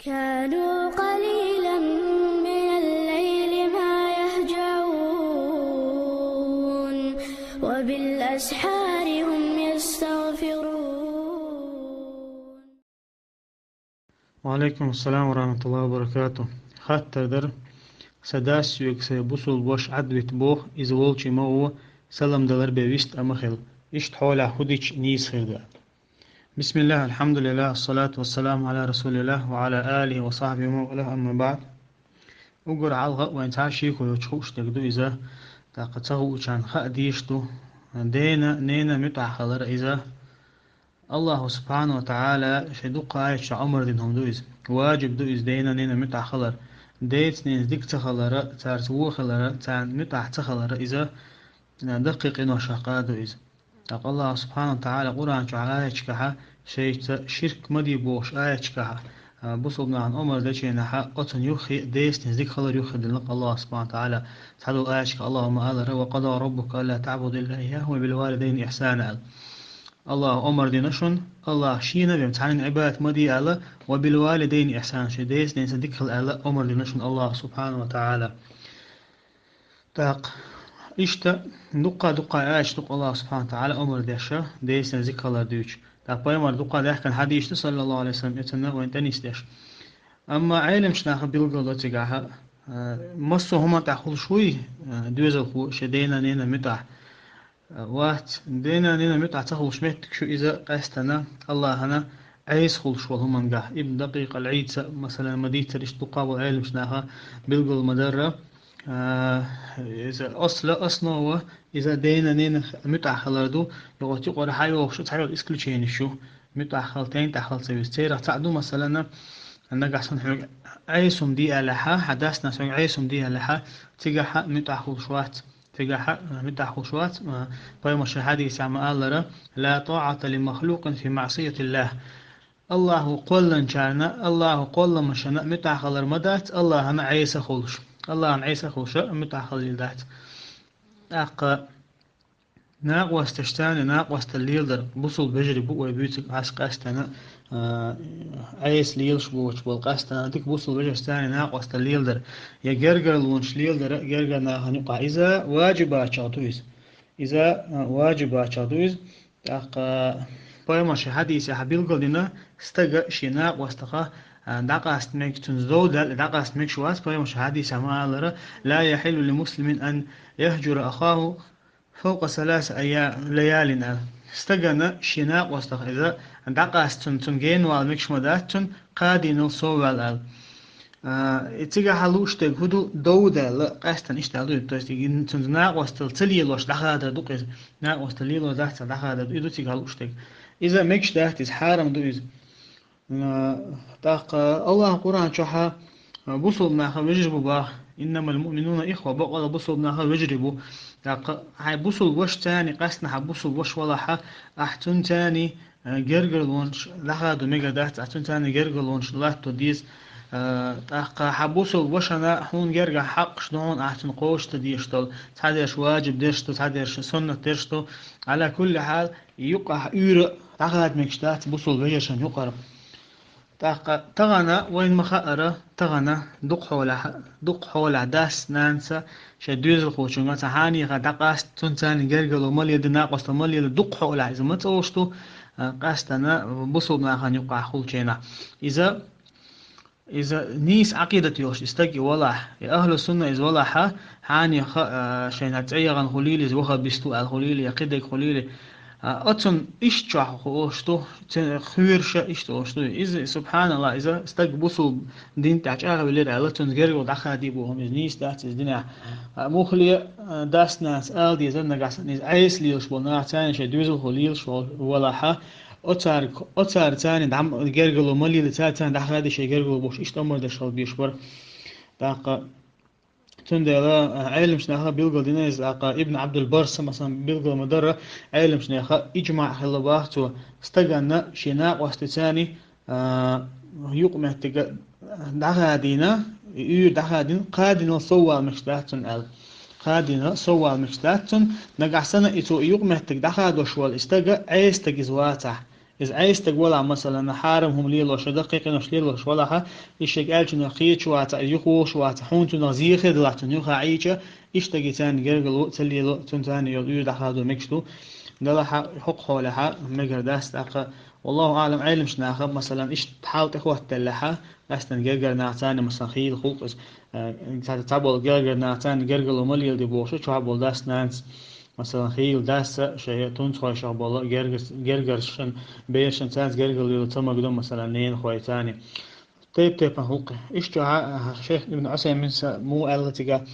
كانوا قليلا من الليل ما يهجعون وبالأسحار هم يستغفرون. وعليكم السلام ورحمة الله وبركاته. حتى در سداس يكسي بوصل بوش عدويت بوه إذ والشي مو سلام دلر بيوست أمخل إشت حول حديش نيس خير. بسم الله الحمد لله الصلاة والسلام على رسول الله وعلى آله وصحبه وله. أما بعد أقر علغة وإن تعشيك ويتشوش تقدو إذا تاقته وشان خأديشتو نينا متعخلر إذا الله سبحانه وتعالى شدوق آيش عمر دينهم دويز واجب دويز دينا نينا متعخلر ديت نين ديك تخلر تارتوو خلر تان متع تخلر إذا دقيق إنو شاقا دويز. تاق الله سبحانه وتعالى قرآن شعر آيش كها شرك مدي بوش آيش كها بصبنا عن عمر ديشينا حق قطن يخي ديس نزديك خلر يخي دلق الله سبحانه وتعالى تحدو آيش اللهم آذر وقضى ربك ألا تعبد إلا إياه وبالوالدين إحسانا. الله أمر دينشون الله شينا بمتحن عبادة مدي على وبالوالدين إحسان شديس نزديك خل أمر دينشون الله سبحانه وتعالى. تاق إشتا دقا آيش دق الله سبحانه وتعالى أمر ديشا ديس نزديك خلر ديوش تاق بايمر دقا ديح كان حديث صلى الله عليه وسلم يتنا وين تنيس ديش. أما علم شناخ بيلقى تجاها مصو هما تأخذ شوي دوزل خو شدينا نينا متاح وات دينا نينا متاح تأخذ شميت شو إذا قاستنا الله هنا عيس خل شو هم جاه ابن دقيق العيد مثلا مديت تريش تقابل علم شناخ بيلقى المدرة إذا أصلا هو إذا دينا نينا متاح خلاردو يقول يقول حيو شو تحيو إسكلشين شو متاح خلتين تحخل سويس تيرا تعدو مثلا أنك أحسن حق عيسم دي ألحا حدثنا سوي عيسم دي ألحا تجاه متأخذ شوات تجاه متأخذ شوات طيب مش حديث عم قال لا طاعة لمخلوق في معصية الله. الله قل شانا الله قل مشنا متأخذ المدات الله هم عيسى خلش الله هم عيسى خلش متأخذ الذات أق ناقوس تشتاني ناقوس الليل بوصل بجري بو بيوتك عسق استنا عيس ليلش بوش بالقاستنا ديك بوصل بجري استاني ناقوس الليل يا جرجر لونش ليل جرجر ناهنقع إذا واجب أشادويز إذا واجب أشادويز تاق بايمش حديث حبيل قلنا استجا شناق واستقى دقا استمك تنزود دقا استمك شواس بايمش حديث ما لا يحل لمسلم أن يهجر أخاه فوق 3 ليال استجنا شناق واستخ إذا دقاس تنجين والمكش مداتن قادي نلصو والال اتجا حلوش تجهدو دودا لا قاستن اشتغلوا تستيجي تنجناق واستل تليلوش دخل دوقز ناق واستليلو ذات دخل دو تيجي حلوش تج إذا مكش دات حرام دوز تاق الله قرآن شحا بوصل ناخ وجربوا با إنما المؤمنون إخوة بقى بوصل ناخ وجربوا هاي بوصل وش تاني قاسنا حبوصل وش ولا ح أحتون تاني جرجر لونش لحد ميجا دات أحتون تاني جرجر لونش لا تديس تاق حبوصل وش أنا حون جرجع حق شلون أحتون قوش تديشتل تحديش واجب ديشتل تحديش سنة ديشتل على كل حال يقع يور تاخد مكشتات بوصل وجشان يقرب تغنى وين مخأرة تغنى دق حول داس نانسا شدوز الخوشونغا تهاني غدقاس تنتاني جرجلو مالي دناقوس مالي دق حول إذا ما توشتو قاستنا بصوبنا خان يقع خلشينا إذا نيس عقيدة يوش استجي ولا أهل السنة إذ ولا هاني شين تعيغن خليلي إذ وخا بيستو الخليلي يقيدك خليلي أتون إشتراح خوشتو خيرش إشتوشتو إذا سبحان الله إذا استقبسوا دين تعجاه وليد على تون غير ودخل ديبوهم إذنيس دات إذنيا مخلي داس ناس ألدي زن نجاسن إذ عيس ليش بنا تاني شيء دوزو خليل شو ولا ح أتار تاني دعم غير قالوا مالي لتاني دخل دي شيء غير قالوا بوش إشتمر ده شال بيشبر داق تندلا علم شناها بيلقى دينيز ابن عبد البر مثلا بيلقى مدرة علم شناها إجماع خلباته استجنا شناق واستثاني يقمع دعادينا دعادين قادنا صوا مشتاتن قادنا صوا مشتاتن نجح سنة إتو يقمع دعاد وشوال استجا عيس تجزواته إذا عايز تقولها مثلا حارمهم ليلوش دقيقة نش ليلوش ولا ها إيش قال شنو خيط وات يخوش وات حون تنزيخ دلعت نيوخا عيشة إيش تجي تاني جرجل تلي لو تاني يود هذا مكشتو ده حق حولها مجر داست والله أعلم علم شناخب مثلا إيش تحاول تخوة تلها أستن جرجر نعتاني مثلا خيل خوق تعبول جرجر نعتاني جرجر ومليل دي بوشة شو عبول داست نانس مثلا خيل داس شيء تونس شغبال جرجر شن بيشن تانس جرجر اللي تم قدام مثلا نين خوي تاني تيب هوق إيش شيخ ابن عثيمين مو ألتقى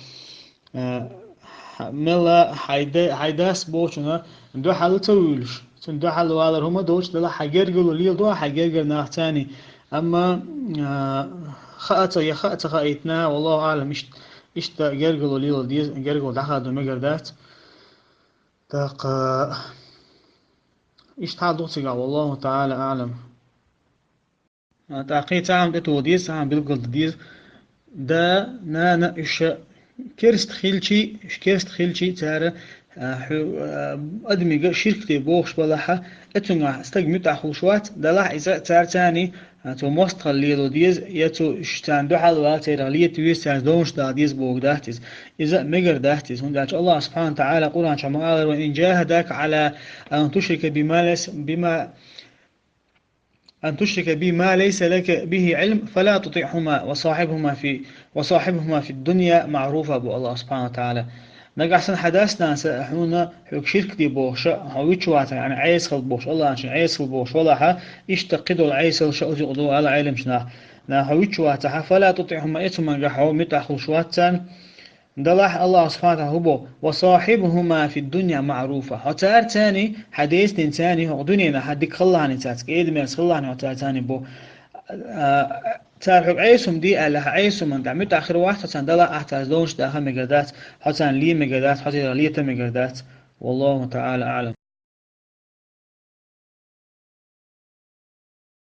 ملا حيداس بوشنا دو حل تويلش دو حل والر هما دوش دلا حجرجل ليل دو حجرجل ناح تاني أما خأت خايتنا والله أعلم إيش تا جرجل ليل ديز جرجل دخل دو مجردات تاق إيش تعال دوتي والله تعالى أعلم تاقي تعم دتو ديز تعم بالقلد ديز دا نا إيش كيرست خيلشي تارا أدمي شركتي بوخش بلاحة اتونا استجمت أخوشوات دلاح إذا تار تاني تو مستقل ليلو ديز يتو اشتان دو حلوات تيرغلية ويستان دونش دا ديز بوغ داهتز إذا مجر داهتز هون داش الله سبحانه وتعالى قرآن شمال وإن جاهدك على أن تشرك أن تشرك بما ليس لك به علم فلا تطيعهما وصاحبهما في الدنيا معروفة أبو الله سبحانه وتعالى نجح سن حدثنا سأحونا حك شرك دي بوش هويتشوات يعني عايز خل بوش الله عشان عايز خل بوش ولا ها يشتقدوا العايز الشؤذي قضوا على علم شنا نا هويتشوات فلا تطيعهما إتم نجحوا متأخل شواتان دلح الله سبحانه وتعالى هو وصاحبهما في الدنيا معروفة هتار تاني حديث تاني هو دنيا حدك خلاني تاتك إيد ميرس خلاني هتار تاني بو تار حق عيسهم دي أله عيسهم من دعمت آخر واحد هتان دلح أحتاج دونش داها مقادات هتان لي مقادات هتان لي مقادات والله تعالى أعلم